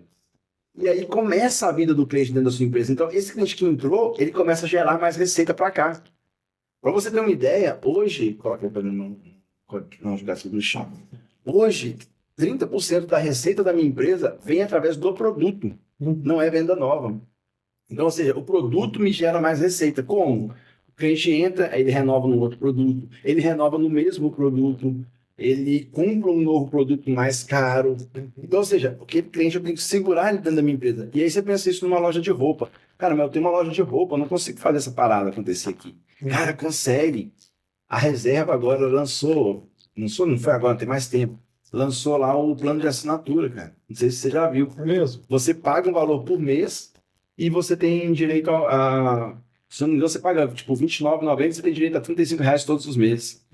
E aí começa a vida do cliente dentro da sua empresa. Então, esse cliente que entrou, ele começa a gerar mais receita para cá. Para você ter uma ideia, hoje, coloca para não jogar tudo no chão. Hoje, 30% da receita da minha empresa vem através do produto, não é venda nova. Então, ou seja, o produto me gera mais receita. Como? O cliente entra, aí ele renova no outro produto, ele renova no mesmo produto, ele compra um novo produto mais caro. Então, ou seja, aquele cliente eu tenho que segurar ele dentro da minha empresa. E aí você pensa isso numa loja de roupa. Cara, mas eu tenho uma loja de roupa, eu não consigo fazer essa parada acontecer aqui. Cara, consegue. A reserva agora não foi agora, tem mais tempo. Lançou lá o plano de assinatura, cara. Não sei se você já viu. É mesmo? Você paga um valor por mês e você tem direito se não me engano, você paga tipo R$29,90, você tem direito a R$35 todos os meses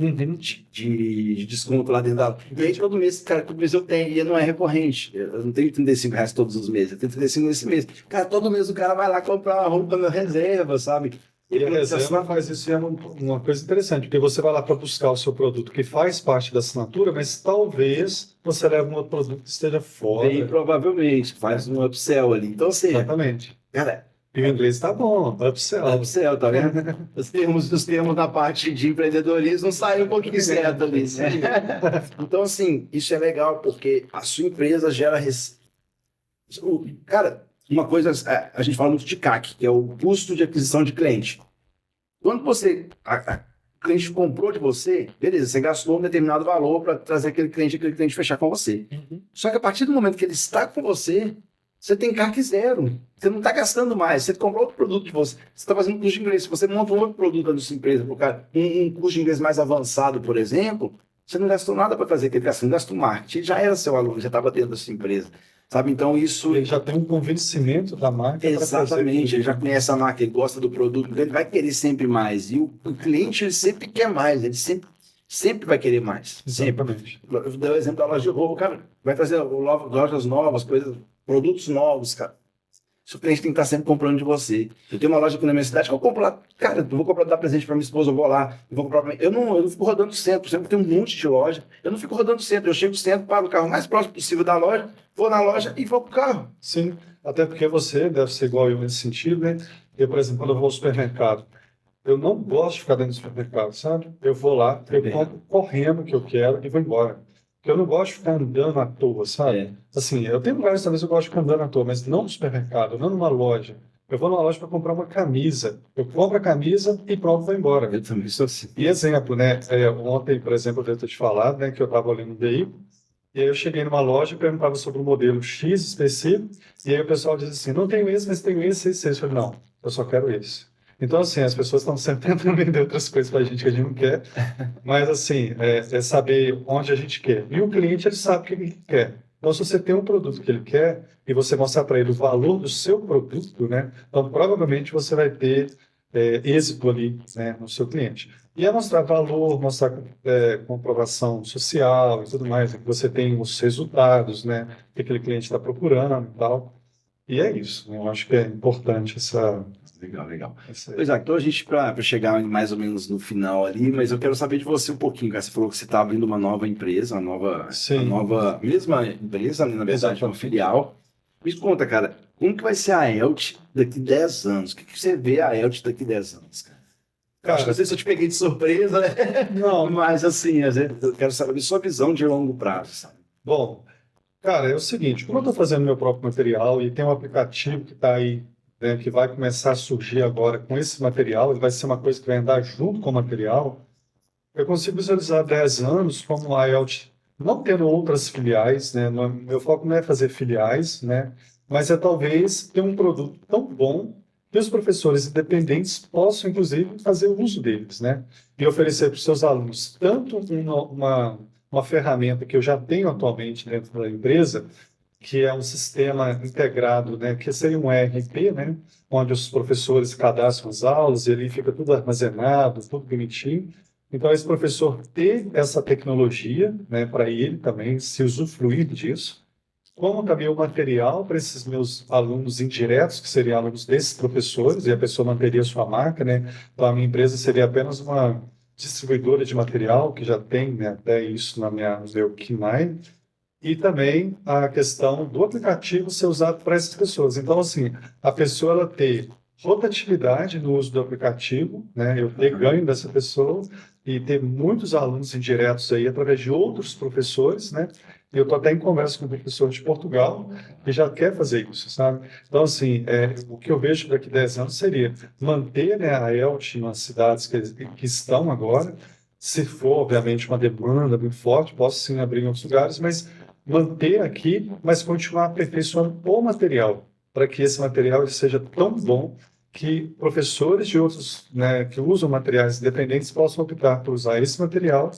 de desconto lá dentro da. E aí todo mês, cara, todo mês eu tenho, e não é recorrente. Eu não tenho R$35 todos os meses, eu tenho 35 nesse mês. Cara, todo mês o cara vai lá comprar uma roupa na reserva, sabe? E a reserva faz isso e é uma coisa interessante, porque você vai lá para buscar o seu produto que faz parte da assinatura, mas talvez você leve um outro produto que esteja fora. Bem provavelmente, faz um upsell ali. Então, assim, Exatamente. cara, E o inglês tá bom, upsell. upsell, tá vendo? Os termos da parte de empreendedorismo saem um pouquinho certo ali, né? Então, assim, isso é legal, porque a sua empresa gera. Cara, uma coisa, a gente fala muito de CAC, que é o custo de aquisição de cliente. Quando o cliente comprou de você, beleza, você gastou um determinado valor para trazer aquele cliente fechar com você. Só que a partir do momento que ele está com você, você tem CAC zero. Você não está gastando mais. Você comprou outro produto de você. Você está fazendo curso de inglês. Se você monta um outro produto da sua empresa, um curso de inglês mais avançado, por exemplo, você não gastou nada para fazer aquele gasto. Você não gastou marketing. Ele já era seu aluno, já estava dentro da sua empresa. Sabe? Então, isso. Ele já tem um convencimento da marca. Exatamente. Ele já conhece a marca, ele gosta do produto, então ele vai querer sempre mais. E o cliente, ele sempre quer mais. Ele sempre vai querer mais. Exatamente. Eu dei o exemplo da loja de roupa, cara. Vai trazer lojas novas, produtos novos, cara. O cliente tem que estar sempre comprando de você. Eu tenho uma loja aqui na minha cidade que eu compro lá. Cara, eu vou comprar, dar presente para minha esposa, eu vou lá, eu vou comprar. Eu não fico rodando o centro. Por exemplo, tem um monte de loja. Eu não fico rodando o centro. Eu chego no centro, paro o carro mais próximo possível da loja, vou na loja e vou pro carro. Sim, até porque você deve ser igual eu nesse sentido, né? Eu, por exemplo, quando eu vou ao supermercado, eu não gosto de ficar dentro do supermercado, sabe? Eu vou lá, eu compro correndo o que eu quero e vou embora. Porque eu não gosto de ficar andando à toa, sabe? Assim, eu tenho lugares, talvez eu gosto de ficar andando à toa, mas não no supermercado, não numa loja. Eu vou numa loja para comprar uma camisa. Eu compro a camisa e pronto, vou embora. Eu também sou assim. E exemplo, né? Ontem, por exemplo, eu devo ter te falado, né, que eu estava olhando um veículo, e aí eu cheguei numa loja e perguntava sobre o modelo X específico, e aí o pessoal diz assim, não tenho esse, mas tenho esse. Eu falei, não, eu só quero esse. Então, assim, as pessoas estão sempre tentando vender outras coisas para a gente que a gente não quer, mas, assim, é saber onde a gente quer. E o cliente, ele sabe o que ele quer. Então, se você tem um produto que ele quer e você mostrar para ele o valor do seu produto, né, então provavelmente você vai ter êxito ali, né, no seu cliente. E é mostrar valor, mostrar comprovação social e tudo mais, né, que você tem os resultados, né, que aquele cliente está procurando e tal. E é isso, né, eu acho que é importante Legal, legal. essa... Pois é, então a gente, para chegar mais ou menos no final ali, mas eu quero saber de você um pouquinho, cara. Você falou que você está abrindo uma nova empresa, Sim, mesma empresa, né, na verdade, uma exatamente. filial. Me conta, cara, como que vai ser a Elt daqui 10 anos? O que você vê a Elt daqui 10 anos, cara? Eu acho que Cara, não sei se eu te peguei de surpresa, né? não, Mas assim, às vezes, eu quero saber sua visão de longo prazo, sabe? bom, cara, é o seguinte, como eu estou fazendo meu próprio material e tem um aplicativo que está aí, né, que vai começar a surgir agora com esse material, ele vai ser uma coisa que vai andar junto com o material, eu consigo visualizar 10 anos como a IELTS não tendo outras filiais, né? Meu foco não é fazer filiais, né? Mas é talvez ter um produto tão bom que os professores independentes possam, inclusive, fazer uso deles, né? E oferecer para os seus alunos tanto uma ferramenta que eu já tenho atualmente dentro da empresa, que é um sistema integrado, né, que seria um ERP, né, onde os professores cadastram as aulas e ali fica tudo armazenado, tudo bonitinho. Então, esse professor ter essa tecnologia, né, para ele também se usufruir disso, como também o material para esses meus alunos indiretos, que seriam alunos desses professores, e a pessoa manteria sua marca, né? Então, a minha empresa seria apenas uma distribuidora de material, que já tem, né, até isso no meu KINAI, e também a questão do aplicativo ser usado para essas pessoas. Então, assim, a pessoa ela ter rotatividade no uso do aplicativo, né? Eu ter ganho dessa pessoa e ter muitos alunos indiretos aí através de outros professores, né? E eu estou até em conversa com um professor de Portugal que já quer fazer isso, sabe? Então, assim, o que eu vejo daqui a 10 anos seria manter, né, a ELT nas cidades que estão agora. Se for, obviamente, uma demanda muito forte, posso sim abrir em outros lugares, mas manter aqui, mas continuar aperfeiçoando o material, para que esse material seja tão bom que professores de outros, né, que usam materiais independentes possam optar por usar esse material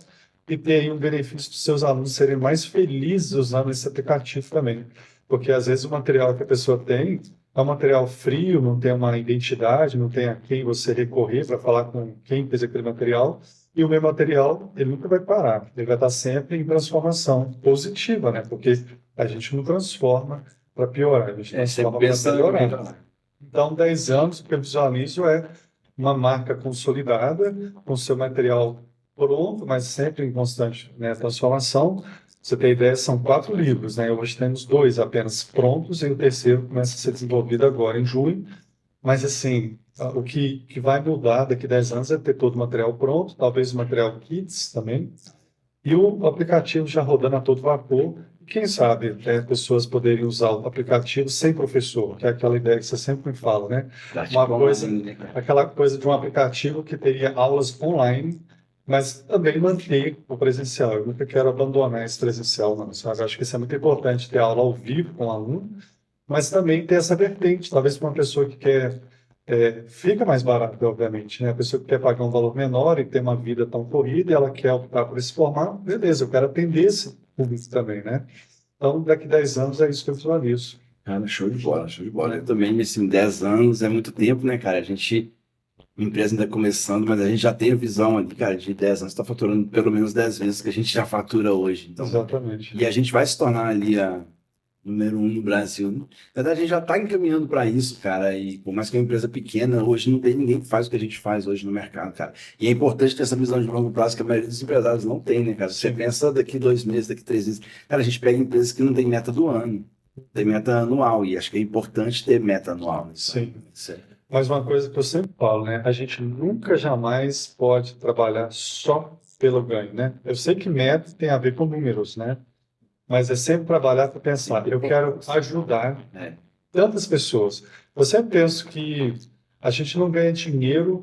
e ter aí um benefício dos seus alunos serem mais felizes usando esse aplicativo também. Porque às vezes o material que a pessoa tem é um material frio, não tem uma identidade, não tem a quem você recorrer para falar com quem fez aquele material, e o meu material, ele nunca vai parar. Ele vai estar sempre em transformação positiva, né? Porque a gente não transforma para piorar, a gente Você transforma para pensa em melhorar. melhorar. Então, 10 anos, o que eu visualizo é uma marca consolidada, com seu material pronto, mas sempre em constante, né, transformação. Pra você tem ideia, são 4 livros, né? Hoje temos 2 apenas prontos e o terceiro começa a ser desenvolvido agora em junho. Mas, assim, o que vai mudar daqui a 10 anos é ter todo o material pronto, talvez o material kits também, e o aplicativo já rodando a todo vapor. E quem sabe pessoas poderem usar o aplicativo sem professor, que é aquela ideia que você sempre me fala, né? Dá Uma tipo coisa, online, né, cara? aquela coisa de um aplicativo que teria aulas online, mas também manter o presencial. Eu nunca quero abandonar esse presencial, não, sabe? Eu acho que isso é muito importante, ter aula ao vivo com o aluno, mas também ter essa vertente, talvez para uma pessoa que quer, fica mais barato, obviamente, né? A pessoa que quer pagar um valor menor e ter uma vida tão corrida, e ela quer optar por esse formato, beleza, eu quero atender esse público também, né? Então, daqui a 10 anos é isso que eu visualizo. Cara, show de bola, show de bola. Eu também, assim, 10 anos é muito tempo, né, cara? A empresa ainda começando, mas a gente já tem a visão ali, cara, de 10 anos, está faturando pelo menos 10 vezes que a gente já fatura hoje. Então, Exatamente. e a gente vai se tornar ali a número 1 no Brasil. Na verdade, a gente já está encaminhando para isso, cara. E por mais que é uma empresa pequena, hoje não tem ninguém que faz o que a gente faz hoje no mercado, cara. E é importante ter essa visão de longo prazo que a maioria dos empresários não tem, né, cara? Você Sim. pensa daqui 2 meses, daqui 3 meses. Cara, a gente pega empresas que não tem meta do ano, tem meta anual. E acho que é importante ter meta anual, né? Sim. Isso é- Mas uma coisa que eu sempre falo, né? A gente nunca jamais pode trabalhar só pelo ganho, né? Eu sei que meta tem a ver com números, né? Mas é sempre trabalhar para pensar, eu quero ajudar é. tantas pessoas. Eu sempre penso que a gente não ganha dinheiro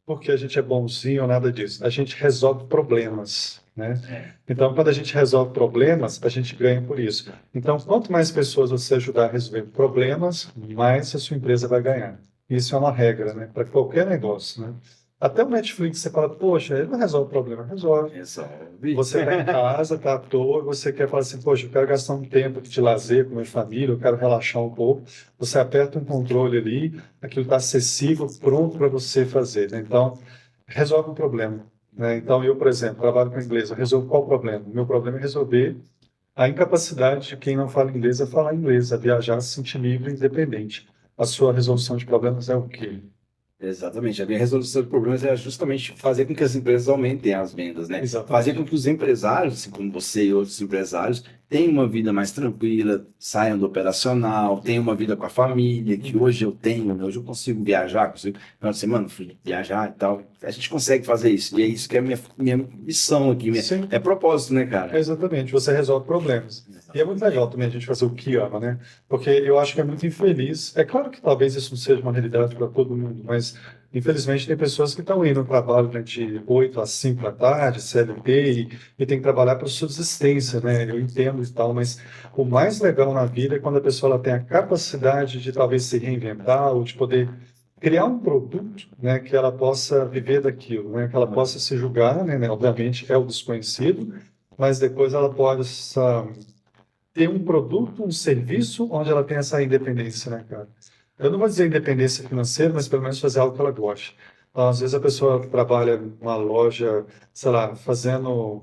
porque a gente é bonzinho ou nada disso. A gente resolve problemas, né? Então, quando a gente resolve problemas, a gente ganha por isso. Então, quanto mais pessoas você ajudar a resolver problemas, mais a sua empresa vai ganhar. Isso é uma regra, né? Para qualquer negócio, né? Até o Netflix, você fala, poxa, ele não resolve problema, resolve. Resolve. Você está em casa, está à toa, você quer falar assim, poxa, eu quero gastar um tempo de lazer com minha família, eu quero relaxar um pouco. Você aperta um controle ali, aquilo está acessível, pronto para você fazer, né? Então, resolve um problema, né? Então, eu, por exemplo, trabalho com inglês, eu resolvo qual problema? O meu problema é resolver a incapacidade de quem não fala inglês a falar inglês, a viajar, se sentir livre e independente. A sua resolução de problemas é o quê? Exatamente. A minha resolução de problemas é justamente fazer com que as empresas aumentem as vendas, né? Exatamente. Fazer com que os empresários, assim como você e outros empresários, tenham uma vida mais tranquila, saiam do operacional, tenham uma vida com a família, que hoje eu tenho, né? Hoje eu consigo viajar, consigo, final de semana, fui viajar e tal. A gente consegue fazer isso. E é isso que é a minha missão aqui. Sim. É propósito, né, cara? Exatamente, você resolve problemas. E é muito legal também a gente fazer o que ama, né? Porque eu acho que é muito infeliz. É claro que talvez isso não seja uma realidade para todo mundo, mas infelizmente tem pessoas que estão indo no trabalho, né, de 8 às 5 da tarde, CLT, e tem que trabalhar para subsistência, né? Eu entendo e tal, mas o mais legal na vida é quando a pessoa ela tem a capacidade de talvez se reinventar ou de poder criar um produto, né, que ela possa viver daquilo, né, que ela possa se julgar, né, obviamente é o desconhecido, mas depois ela pode ter um produto, um serviço onde ela tem essa independência, né, cara? Eu não vou dizer independência financeira, mas pelo menos fazer algo que ela goste. Então, às vezes a pessoa trabalha numa loja, sei lá, fazendo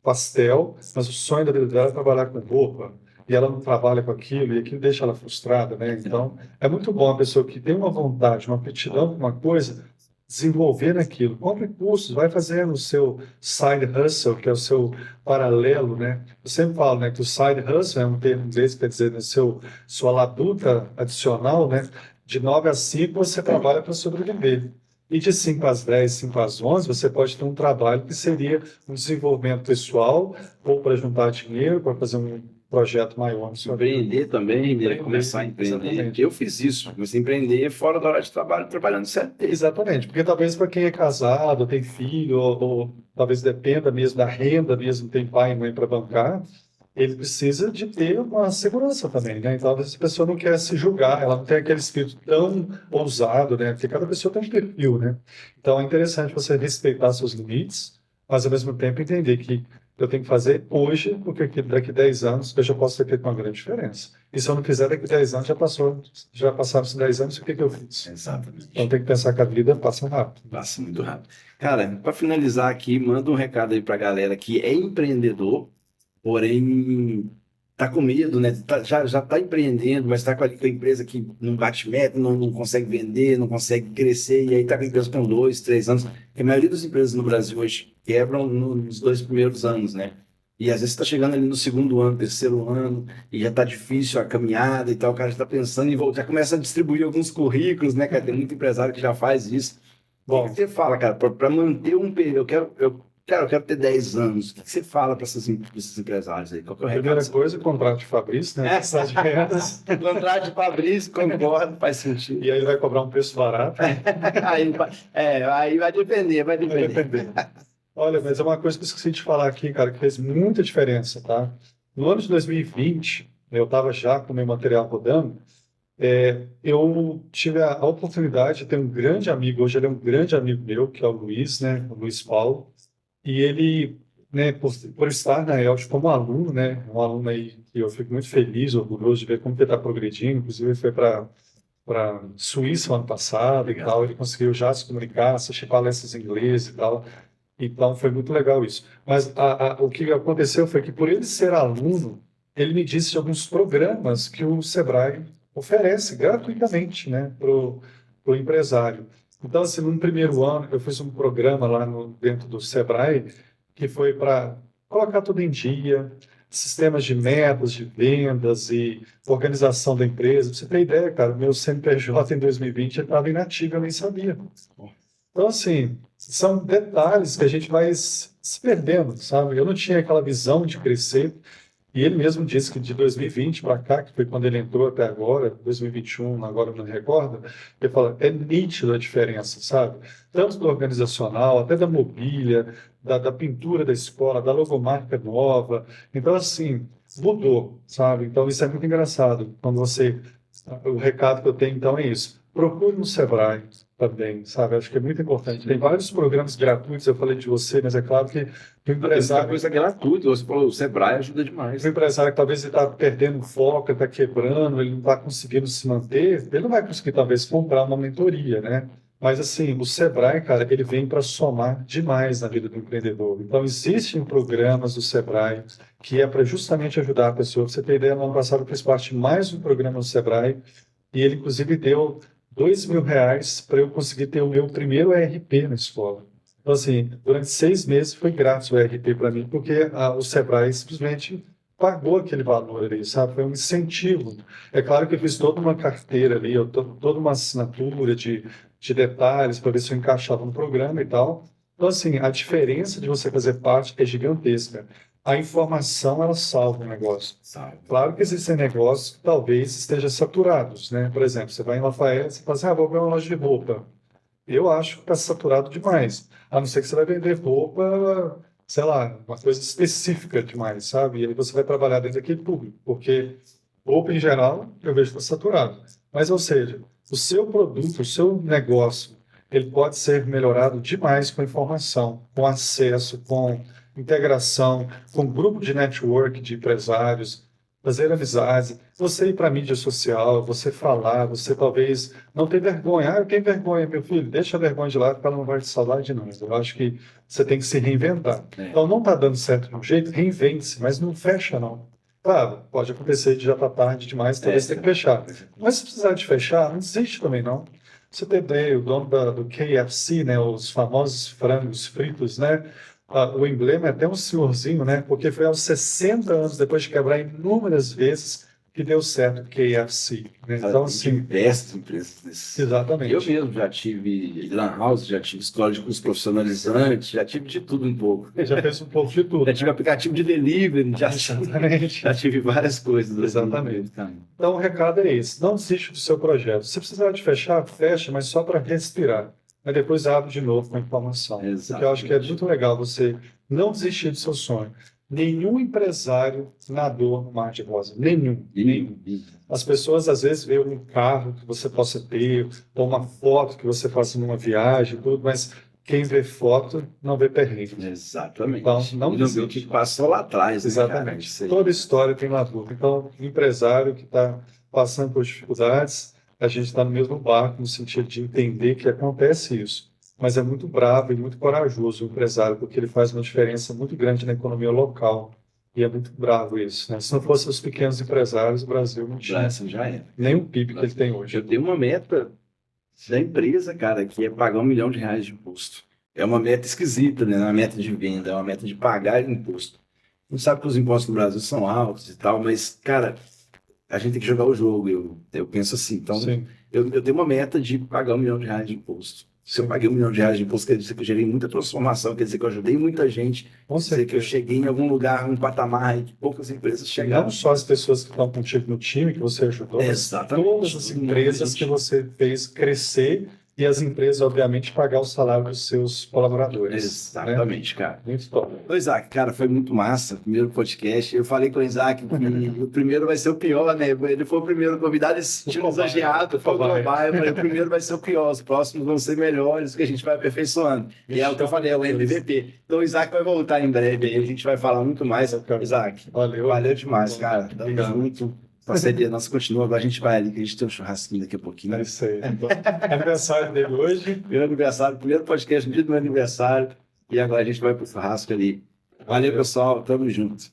pastel, mas o sonho da vida dela é trabalhar com roupa, e ela não trabalha com aquilo, e aquilo deixa ela frustrada, né? Então, é muito bom a pessoa que tem uma vontade, uma aptidão por uma coisa, desenvolver naquilo. Compre cursos, vai fazendo o seu side hustle, que é o seu paralelo, né? Eu sempre falo, né, que o side hustle é um termo em inglês que quer dizer, né, sua labuta adicional, né? De 9 às 5 você trabalha para sobreviver. E de 5 às 10, 5 às 11, você pode ter um trabalho que seria um desenvolvimento pessoal, ou para juntar dinheiro, para fazer um projeto maior. Empreender também, né? Começar a empreender. Exatamente. Eu fiz isso, comecei a empreender fora da hora de trabalho, trabalhando CLT. Exatamente, porque talvez para quem é casado, tem filho, ou talvez dependa mesmo da renda, mesmo tem pai e mãe para bancar, ele precisa de ter uma segurança também, né? Então, às vezes a pessoa não quer se julgar, ela não tem aquele espírito tão ousado, né? Porque cada pessoa tem um perfil, né? Então, é interessante você respeitar seus limites, mas ao mesmo tempo entender que eu tenho que fazer hoje, porque daqui a 10 anos eu já posso ter feito uma grande diferença. E se eu não fizer daqui a 10 anos, já passaram-se 10 anos, o que eu fiz? Exatamente. Então tem que pensar que a vida passa rápido. Passa muito rápido. Cara, para finalizar aqui, manda um recado aí para a galera que é empreendedor, porém tá com medo, né? Já tá empreendendo, mas tá com a empresa que não bate meta, não consegue vender, não consegue crescer, e aí tá com a empresa com 2, 3 anos. Porque a maioria das empresas no Brasil hoje quebram nos 2 primeiros anos, né? E às vezes está chegando ali no segundo ano, terceiro ano, e já tá difícil a caminhada e tal, o cara já tá pensando em voltar, já começa a distribuir alguns currículos, né, cara? Tem muito empresário que já faz isso. Bom, O que você fala, cara, para manter um período? Eu quero ter 10 anos. O que você fala para esses empresários aí? Qual que é o a recado? primeira coisa, contrato de Fabrício, né? Precisa de vendas. Contrato de Fabrício, concordo, faz sentido. E aí ele vai cobrar um preço barato. Aí vai depender, vai Vai depender. depender. Olha, mas é uma coisa que eu esqueci de falar aqui, cara, que fez muita diferença, tá? No ano de 2020, eu estava já com o meu material rodando, eu tive a oportunidade de ter um grande amigo, hoje ele é um grande amigo meu, que é o Luiz, né? O Luiz Paulo. E ele, né, por estar na ELTE como aluno, né, um aluno aí que eu fico muito feliz, orgulhoso de ver como ele está progredindo, inclusive ele foi para Suíça ano passado e tal, ele conseguiu já se comunicar, assistir palestras em inglês e tal, então foi muito legal isso. Mas o que aconteceu foi que por ele ser aluno, ele me disse de alguns programas que o Sebrae oferece gratuitamente, né, para o empresário. Então, assim, no primeiro ano, eu fiz um programa lá dentro do Sebrae, que foi para colocar tudo em dia, sistemas de metas, de vendas e organização da empresa. Pra você ter ideia, cara, o meu CNPJ em 2020 estava inativo, eu nem sabia. Então, assim, são detalhes que a gente vai se perdendo, sabe? Eu não tinha aquela visão de crescer. E ele mesmo disse que de 2020 para cá, que foi quando ele entrou até agora, 2021, agora eu não me recordo, ele fala, é nítido a diferença, sabe? Tanto do organizacional, até da mobília, da pintura da escola, da logomarca nova. Então, assim, mudou, sabe? Então, isso é muito engraçado. Quando você... O recado que eu tenho, então, é isso. Procure no Sebrae também, sabe? Acho que é muito importante. Tem vários programas gratuitos, eu falei de você, mas é claro que o empresário... Coisa gratuita, você falou, o Sebrae ajuda demais. O empresário que talvez ele está perdendo o foco, ele está quebrando, ele não está conseguindo se manter, ele não vai conseguir talvez comprar uma mentoria, né? Mas assim, o Sebrae, cara, ele vem para somar demais na vida do empreendedor. Então, existem programas do Sebrae que é para justamente ajudar a pessoa. Pra você ter ideia, no ano passado eu fiz parte de mais um programa do Sebrae e ele, inclusive, deu R$ 2.000 para eu conseguir ter o meu primeiro ERP na escola. Então, assim, durante 6 meses foi grátis o ERP para mim, porque o Sebrae simplesmente pagou aquele valor ali, sabe? Foi um incentivo. É claro que eu fiz toda uma carteira ali, toda uma assinatura de detalhes para ver se eu encaixava no programa e tal. Então, assim, a diferença de você fazer parte é gigantesca. A informação, ela salva o negócio. Sabe? Claro que existem negócios que talvez estejam saturados, né? Por exemplo, você vai em Lafayette, você fala assim, vou abrir uma loja de roupa. Eu acho que está saturado demais. A não ser que você vai vender roupa, sei lá, uma coisa específica demais, sabe? E aí você vai trabalhar dentro daquele público, porque roupa em geral eu vejo que está saturado. Mas, ou seja, o seu produto, o seu negócio, ele pode ser melhorado demais com informação, com acesso, com integração, com grupo de network de empresários, fazer amizades, você ir para a mídia social, você falar, você talvez não ter vergonha. Eu tenho vergonha, meu filho, deixa a vergonha de lado, porque ela não vai te salvar de nada. Eu acho que você tem que se reinventar. Então, não está dando certo de um jeito, reinvente-se, mas não fecha, não. Claro, pode acontecer de já estar tarde demais, talvez tenha que fechar. Mas se precisar de fechar, não desiste também, não. Você tem ideia, o dono do KFC, né, os famosos frangos fritos, né? O emblema é até um senhorzinho, né? Porque foi aos 60 anos, depois de quebrar inúmeras vezes, que deu certo o KFC. Né? Então, assim... diversas empresas nesse... Exatamente. Eu mesmo já tive lan house, já tive escola de curso profissionalizante, já tive de tudo um pouco. Já fez um pouco de tudo. Já tive aplicativo de delivery, Exatamente. já tive várias coisas. Exatamente. Assim. Então, o recado é esse. Não desiste do seu projeto. Se precisar de fechar, fecha, mas só para respirar. Mas depois abre de novo com a informação. Exatamente. Porque eu acho que é muito legal você não desistir do seu sonho. Nenhum empresário nadou no mar de rosa. Nenhum. As pessoas, às vezes, veem um carro que você possa ter, ou uma foto que você faça numa viagem, tudo, mas quem vê foto não vê perrengue. Exatamente. Então, não vê o que passou lá atrás. Exatamente. Né, toda história tem lado. Então, o empresário que está passando por dificuldades, a gente está no mesmo barco, no sentido de entender que acontece isso. Mas é muito bravo e muito corajoso o empresário, porque ele faz uma diferença muito grande na economia local. E é muito bravo isso. Né? Se não fossem os pequenos empresários, o Brasil não tinha nem o PIB que ele tem hoje. Eu tenho uma meta da empresa, cara, que é pagar R$1 milhão de imposto. É uma meta esquisita, né? Não é uma meta de venda, é uma meta de pagar imposto. A gente sabe que os impostos no Brasil são altos e tal, mas, cara, a gente tem que jogar o jogo. Eu penso assim. Então, eu tenho uma meta de pagar R$1 milhão de imposto. Se eu paguei R$1 milhão de imposto, quer dizer que eu gerei muita transformação, quer dizer que eu ajudei muita gente, quer dizer que eu cheguei em algum lugar, um patamar que poucas empresas chegaram. Não só as pessoas que estão contigo no time, que você ajudou, mas todas as empresas que você fez crescer e as empresas, obviamente, pagar o salário dos seus colaboradores. Exatamente, né? Cara. Muito top. O Isaac, cara, foi muito massa. Primeiro podcast. Eu falei com o Isaac que o primeiro vai ser o pior, né? Ele foi o primeiro convidado, estilo exagerado, foi o Cobaia. Eu falei, o primeiro vai ser o pior, os próximos vão ser melhores, que a gente vai aperfeiçoando. E é o que eu falei, é o MVP. Então o Isaac vai voltar em breve aí, a gente vai falar muito mais. Isaac, valeu demais, cara. Tamo junto. Parceria nossa continua, agora a gente vai ali, que a gente tem um churrasquinho daqui a pouquinho. É isso aí. Aniversário dele hoje. Meu aniversário, primeiro podcast no dia do meu aniversário. E agora a gente vai pro churrasco ali. Valeu, pessoal. Tamo junto.